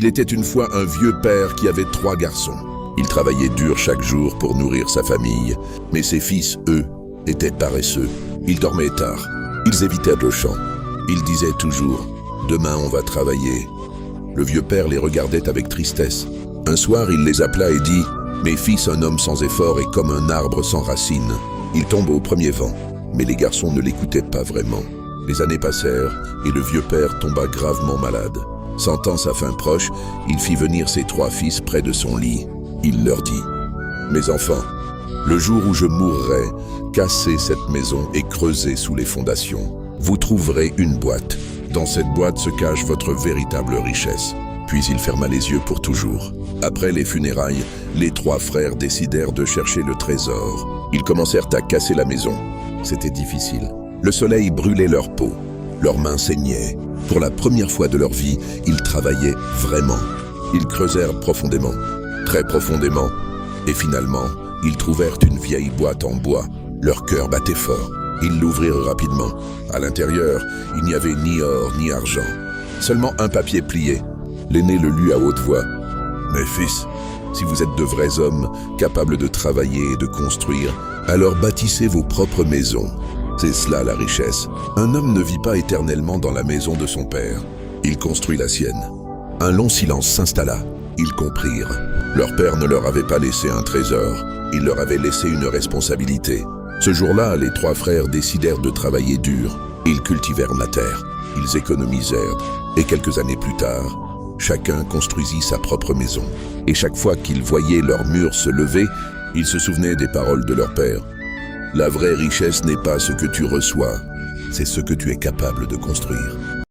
Il était une fois un vieux père qui avait 3 garçons. Il travaillait dur chaque jour pour nourrir sa famille, mais ses fils, eux, étaient paresseux. Ils dormaient tard. Ils évitaient le champ. Ils disaient toujours « Demain, on va travailler ». Le vieux père les regardait avec tristesse. Un soir, il les appela et dit « Mes fils, un homme sans effort est comme un arbre sans racines. Il tombe au premier vent. » Mais les garçons ne l'écoutaient pas vraiment. Les années passèrent et le vieux père tomba gravement malade. Sentant sa fin proche, il fit venir ses 3 fils près de son lit. Il leur dit « Mes enfants, le jour où je mourrai, cassez cette maison et creusez sous les fondations. Vous trouverez une boîte. Dans cette boîte se cache votre véritable richesse. » Puis il ferma les yeux pour toujours. Après les funérailles, les 3 frères décidèrent de chercher le trésor. Ils commencèrent à casser la maison. C'était difficile. Le soleil brûlait leur peau. Leurs mains saignaient. Pour la première fois de leur vie, ils travaillaient vraiment. Ils creusèrent profondément, très profondément. Et finalement, ils trouvèrent une vieille boîte en bois. Leur cœur battait fort. Ils l'ouvrirent rapidement. À l'intérieur, il n'y avait ni or ni argent. Seulement un papier plié. L'aîné le lut à haute voix. « Mes fils, si vous êtes de vrais hommes, capables de travailler et de construire, alors bâtissez vos propres maisons. C'est cela la richesse. Un homme ne vit pas éternellement dans la maison de son père. Il construit la sienne. » Un long silence s'installa. Ils comprirent. Leur père ne leur avait pas laissé un trésor. Il leur avait laissé une responsabilité. Ce jour-là, les 3 frères décidèrent de travailler dur. Ils cultivèrent la terre. Ils économisèrent. Et quelques années plus tard, chacun construisit sa propre maison. Et chaque fois qu'ils voyaient leurs murs se lever, ils se souvenaient des paroles de leur père. La vraie richesse n'est pas ce que tu reçois, c'est ce que tu es capable de construire.